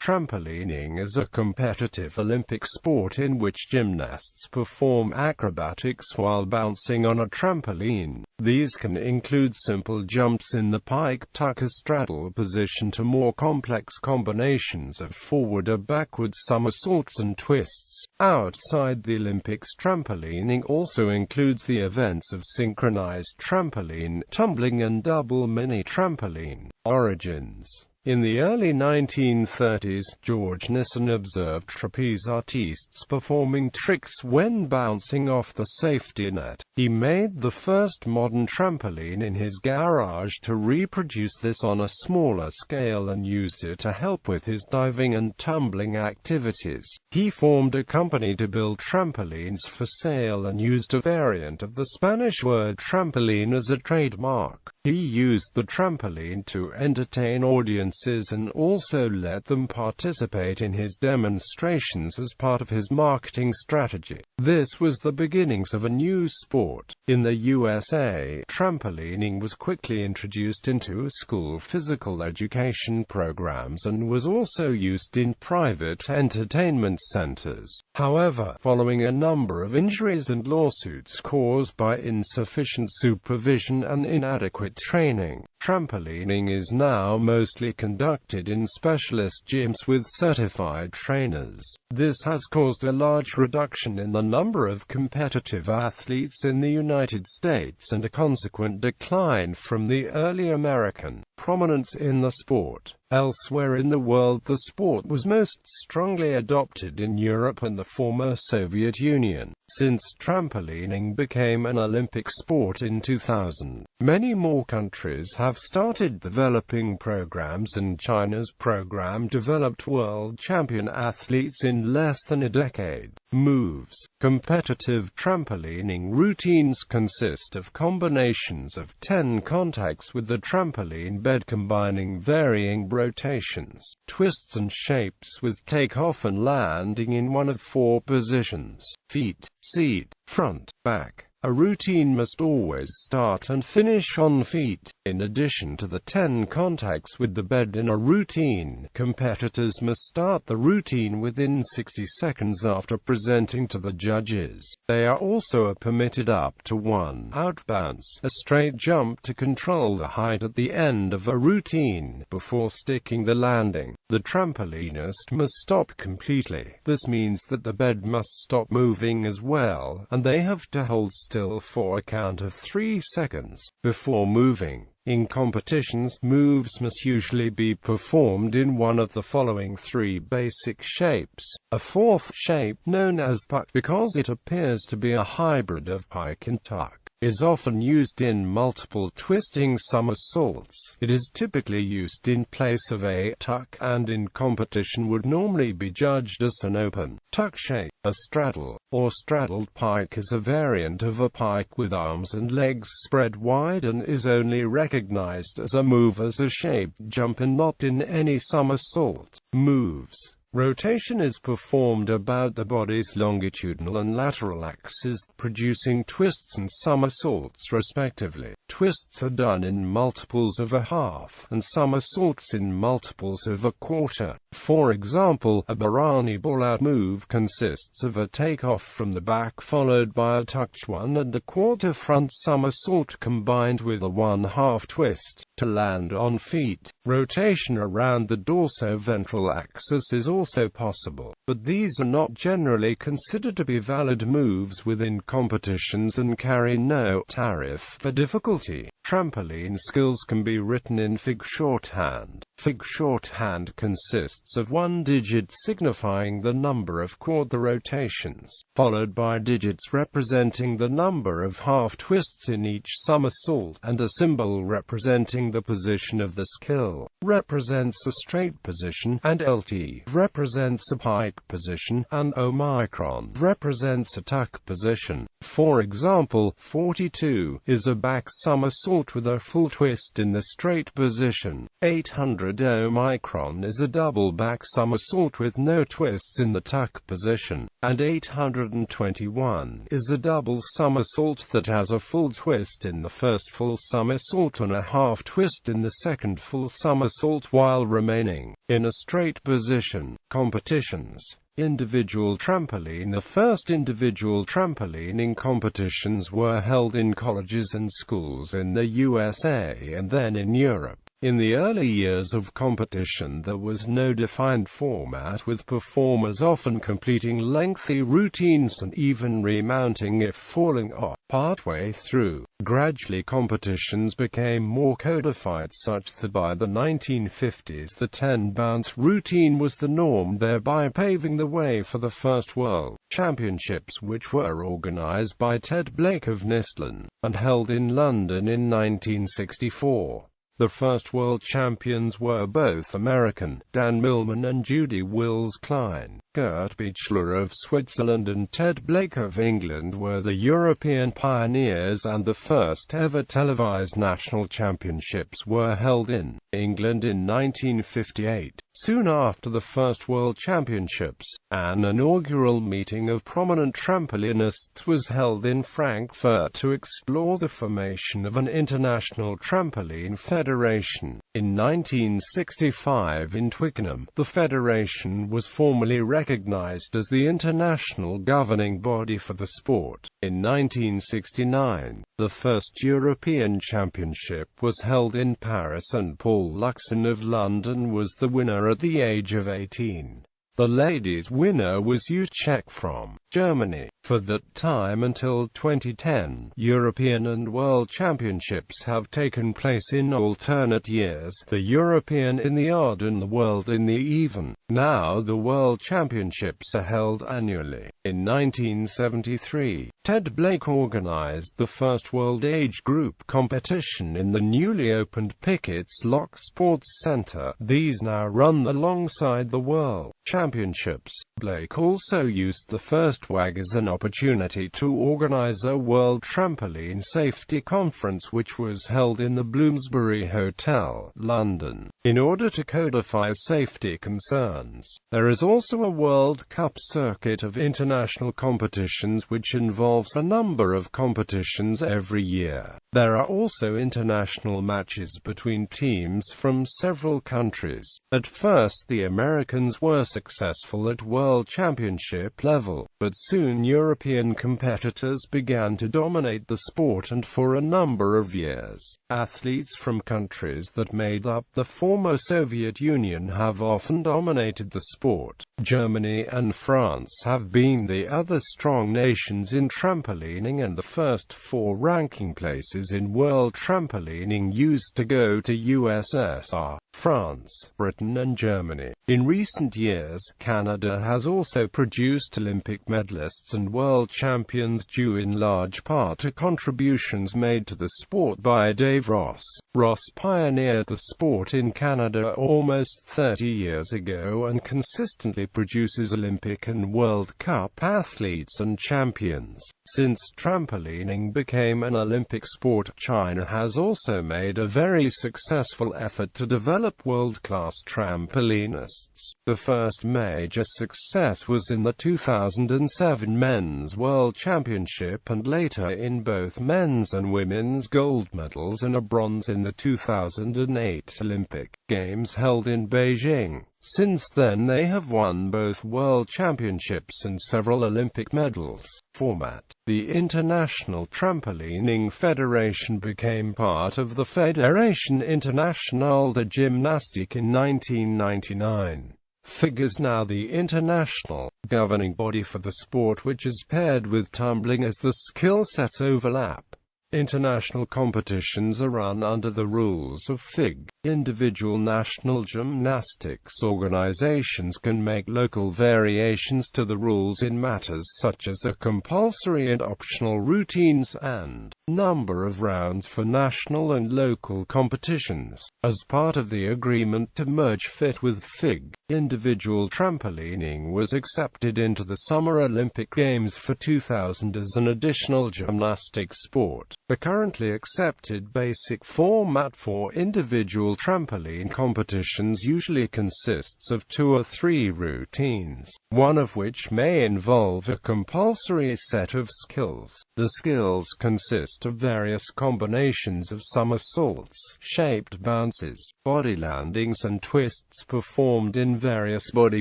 Trampolining is a competitive Olympic sport in which gymnasts perform acrobatics while bouncing on a trampoline. These can include simple jumps in the pike, tuck, or straddle position to more complex combinations of forward or backward somersaults and twists. Outside the Olympics, trampolining also includes the events of synchronized trampoline, tumbling, and double mini-trampoline. Origins. In the early 1930s, George Nissen observed trapeze artists performing tricks when bouncing off the safety net. He made the first modern trampoline in his garage to reproduce this on a smaller scale and used it to help with his diving and tumbling activities. He formed a company to build trampolines for sale and used a variant of the Spanish word trampoline as a trademark. He used the trampoline to entertain audiences and also let them participate in his demonstrations as part of his marketing strategy. This was the beginnings of a new sport. In the USA, trampolining was quickly introduced into school physical education programs and was also used in private entertainment centers. However, following a number of injuries and lawsuits caused by insufficient supervision and inadequate training, trampolining is now mostly conducted in specialist gyms with certified trainers. This has caused a large reduction in the number of competitive athletes in the United States and a consequent decline from the early American prominence in the sport. Elsewhere in the world, the sport was most strongly adopted in Europe and the former Soviet Union. Since trampolining became an Olympic sport in 2000, many more countries have started developing programs, and China's program developed world champion athletes in less than a decade. Moves. Competitive trampolining routines consist of combinations of 10 contacts with the trampoline bed combining varying rotations, twists and shapes with takeoff and landing in one of 4 positions: feet, seat, front, back. A routine must always start and finish on feet. In addition to the 10 contacts with the bed in a routine, competitors must start the routine within 60 seconds after presenting to the judges. They are also permitted up to 1 out bounce, a straight jump to control the height at the end of a routine, before sticking the landing. The trampolinist must stop completely. This means that the bed must stop moving as well, and they have to hold still for a count of 3 seconds before moving. In competitions, moves must usually be performed in one of the following 3 basic shapes. A 4th shape, known as puck because it appears to be a hybrid of pike and tuck, is often used in multiple twisting somersaults. It is typically used in place of a tuck, and in competition would normally be judged as an open tuck shape. A straddle, or straddled pike, is a variant of a pike with arms and legs spread wide and is only recognized as a move as a shaped jump and not in any somersault. Moves. Rotation is performed about the body's longitudinal and lateral axes, producing twists and somersaults respectively. Twists are done in multiples of a half, and somersaults in multiples of a quarter. For example, a Barani ball-out move consists of a takeoff from the back followed by a tucked 1 1/4 front somersault combined with a 1/2 twist to land on feet. Rotation around the dorsoventral axis is also possible, but these are not generally considered to be valid moves within competitions and carry no tariff for difficulty. Trampoline skills can be written in Fig shorthand. Fig shorthand consists of 1 digit signifying the number of quarter rotations, followed by digits representing the number of half twists in each somersault, and a symbol representing the position of the skill, represents a straight position, and LT represents a pike position, and Omicron represents a tuck position. For example, 42 is a back somersault with a full twist in the straight position. 800 100 is a double back somersault with no twists in the tuck position, and 821 is a double somersault that has a full twist in the first full somersault and a half twist in the second full somersault while remaining in a straight position. Competitions. Individual trampoline. The first individual trampolining competitions were held in colleges and schools in the USA and then in Europe. In the early years of competition there was no defined format, with performers often completing lengthy routines and even remounting if falling off partway through. Gradually competitions became more codified, such that by the 1950s the 10-bounce routine was the norm, thereby paving the way for the first World Championships, which were organized by Ted Blake of Nistlin, and held in London in 1964. The first world champions were both American, Dan Millman and Judy Wills-Klein. Gert Bichler of Switzerland and Ted Blake of England were the European pioneers, and the first ever televised national championships were held in England in 1958. Soon after the first World Championships, an inaugural meeting of prominent trampolinists was held in Frankfurt to explore the formation of an international trampoline federation. In 1965 in Twickenham, the federation was formally recognized as the international governing body for the sport. In 1969, the first European Championship was held in Paris, and Paul Luxon of London was the winner at the age of 18. The ladies' winner was Czech from Germany. For that time until 2010, European and World Championships have taken place in alternate years, the European in the odd and the World in the even. Now the World Championships are held annually. In 1973, Ted Blake organized the first World Age Group competition in the newly opened Pickett's Lock Sports Centre. These now run alongside the World Championships. Blake also used the first WAG as an opportunity to organize a World Trampoline Safety Conference, which was held in the Bloomsbury Hotel, London, in order to codify safety concerns. There is also a World Cup circuit of international competitions which involves a number of competitions every year. There are also international matches between teams from several countries. At first the Americans were successful at World Championship level, but soon European competitors began to dominate the sport, and for a number of years, athletes from countries that made up the former Soviet Union have often dominated the sport. Germany and France have been the other strong nations in trampolining, and the first 4 ranking places in World Trampolining used to go to USSR, France, Britain and Germany. In recent years, Canada has also produced Olympic medalists and world champions, due in large part to contributions made to the sport by Dave Ross. Ross pioneered the sport in Canada almost 30 years ago and consistently produces Olympic and World Cup athletes and champions. Since trampolining became an Olympic sport, China has also made a very successful effort to develop world-class trampolinists. The first major success was in the 2007 Men's World Championship, and later in both men's and women's gold medals and a bronze in the 2008 Olympic Games held in Beijing. Since then they have won both World Championships and several Olympic medals. Format. The International Trampolining Federation became part of the Fédération Internationale de Gymnastique in 1999. FIG is now the international governing body for the sport, which is paired with tumbling as the skill sets overlap. International competitions are run under the rules of FIG. Individual national gymnastics organizations can make local variations to the rules in matters such as the compulsory and optional routines and number of rounds for national and local competitions. As part of the agreement to merge FIT with FIG, individual trampolining was accepted into the Summer Olympic Games for 2000 as an additional gymnastic sport. The currently accepted basic format for individual trampoline competitions usually consists of 2 or 3 routines, one of which may involve a compulsory set of skills. The skills consist of various combinations of somersaults, shaped bounces, body landings and twists performed in various body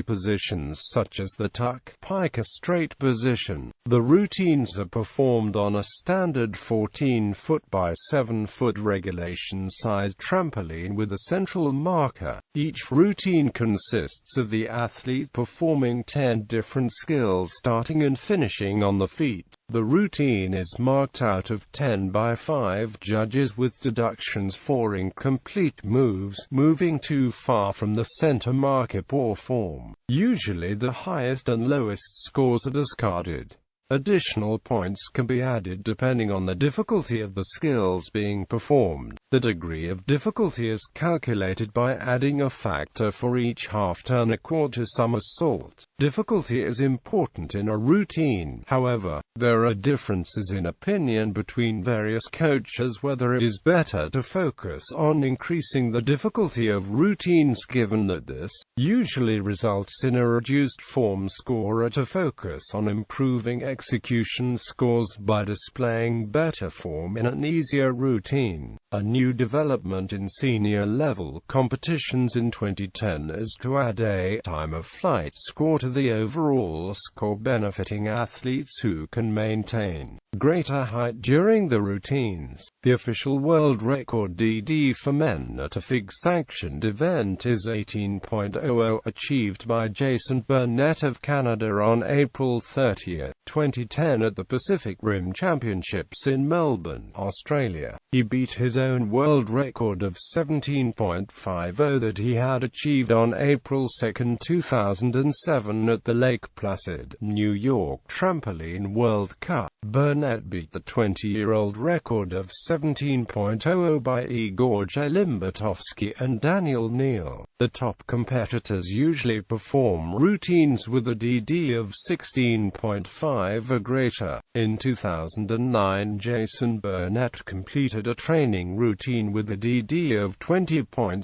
positions such as the tuck, pike, a straight position. The routines are performed on a standard 14-foot by 7-foot regulation-sized trampoline with a central marker. Each routine consists of the athlete performing 10 different skills starting and finishing on the feet. The routine is marked out of 10 by 5 judges with deductions for incomplete moves, moving too far from the center marker or form. Usually the highest and lowest scores are discarded. Additional points can be added depending on the difficulty of the skills being performed. The degree of difficulty is calculated by adding a factor for each half-turn, a quarter somersault. Difficulty is important in a routine. However, there are differences in opinion between various coaches whether it is better to focus on increasing the difficulty of routines, given that this usually results in a reduced form score, or to focus on improving execution scores by displaying better form in an easier routine. A new development in senior-level competitions in 2010 is to add a time of flight score to the overall score, benefiting athletes who can maintain greater height during the routines. The official world record DD for men at a FIG-sanctioned event is 18.00, achieved by Jason Burnett of Canada on April 30, 2010 at the Pacific Rim Championships in Melbourne, Australia. He beat his own world record of 17.50 that he had achieved on April 2, 2007 at the Lake Placid, New York Trampoline World Cup. Burnett beat the 20-year-old record of 17.00 by Igor Limbatovsky and Daniel Neal. The top competitors usually perform routines with a DD of 16.5 or greater. In 2009, Jason Burnett completed a training routine with a DD of 20.6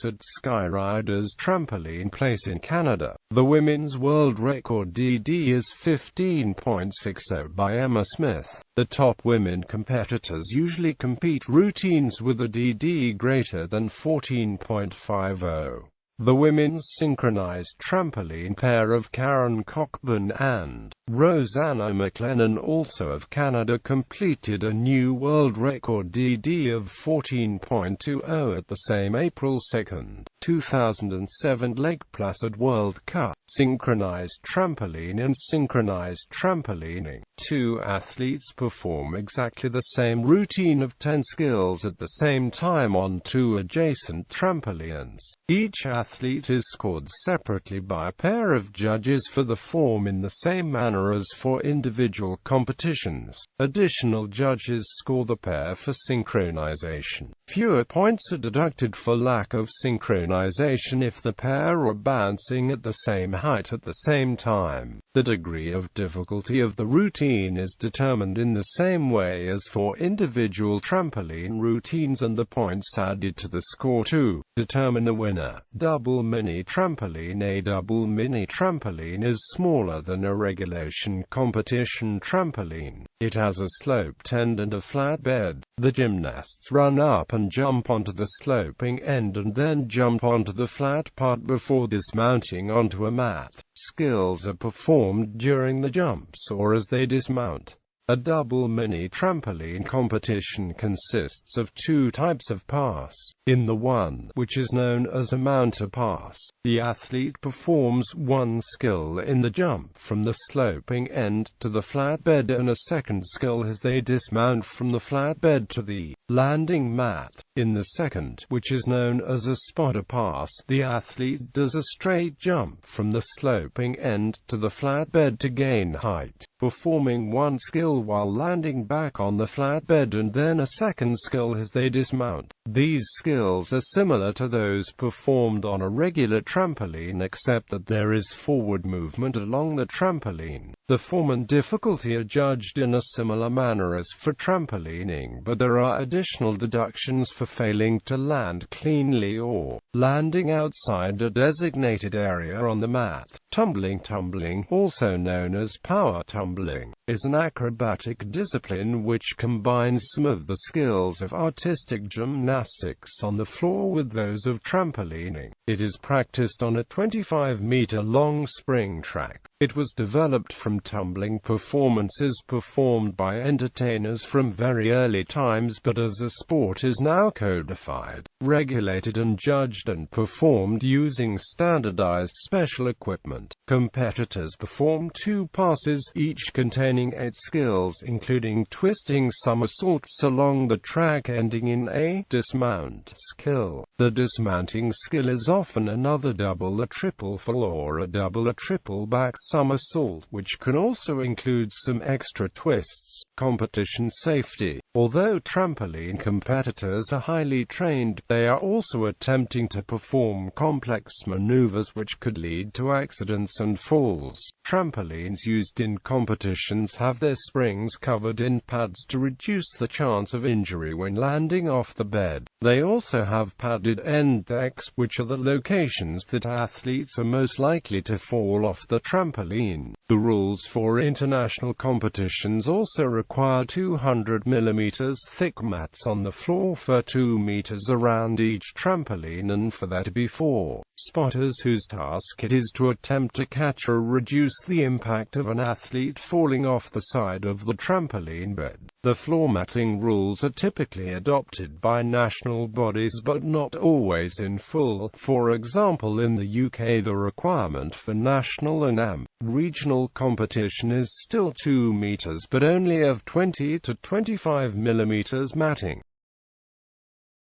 at Skyriders Trampoline Place in Canada. The women's world record DD is 15.60 by Emma Smith. The top women competitors usually compete routines with a DD greater than 14.50. The women's synchronized trampoline pair of Karen Cockburn and Rosanna McLennan, also of Canada, completed a new world record DD of 14.20 at the same April 2, 2007 Lake Placid World Cup. Synchronized trampoline and synchronized trampolining. Two athletes perform exactly the same routine of 10 skills at the same time on 2 adjacent trampolines. Each athlete is scored separately by a pair of judges for the form in the same manner as for individual competitions. Additional judges score the pair for synchronization. Fewer points are deducted for lack of synchronization if the pair are bouncing at the same height at the same time. The degree of difficulty of the routine is determined in the same way as for individual trampoline routines, and the points added to the score to determine the winner. Double mini-trampoline. A double mini-trampoline is smaller than a regulation competition trampoline. It has a sloped end and a flat bed. The gymnasts run up and jump onto the sloping end and then jump onto the flat part before dismounting onto a mat. Skills are performed during the jumps or as they dismount. A double mini-trampoline competition consists of 2 types of pass. In the one, which is known as a mounter pass, the athlete performs one skill in the jump from the sloping end to the flat bed and a second skill as they dismount from the flat bed to the landing mat. In the second, which is known as a spotter pass, the athlete does a straight jump from the sloping end to the flat bed to gain height, performing one skill skill while landing back on the flatbed, and then a second skill as they dismount. These skills are similar to those performed on a regular trampoline, except that there is forward movement along the trampoline. The form and difficulty are judged in a similar manner as for trampolining, but there are additional deductions for failing to land cleanly or landing outside a designated area on the mat. Tumbling, also known as power tumbling, is an acrobatic discipline which combines some of the skills of artistic gymnastics on the floor with those of trampolining. It is practiced on a 25-meter-long spring track. It was developed from tumbling performances performed by entertainers from very early times, but as a sport is now codified, regulated and judged and performed using standardized special equipment. Competitors perform 2 passes, each containing 8 skills, including twisting somersaults along the track ending in a dismount skill. The dismounting skill is often another double, a triple full, or a double, a triple back somersault, which can also include some extra twists. Competition safety. Although trampoline competitors are highly trained, they are also attempting to perform complex maneuvers which could lead to accidents and falls. Trampolines used in competitions have their springs covered in pads to reduce the chance of injury when landing off the bed. They also have padded end decks, which are the locations that athletes are most likely to fall off the trampoline. The rules for international competitions also require 200 mm thick mats on the floor for 2 meters around each trampoline, and for there to be 4 spotters whose task it is to attempt to catch or reduce the impact of an athlete falling off the side of the trampoline bed. The floor matting rules are typically adopted by national bodies but not always in full. For example, in the UK the requirement for national and regional competition is still 2 meters but only of 20 to 25 mm matting.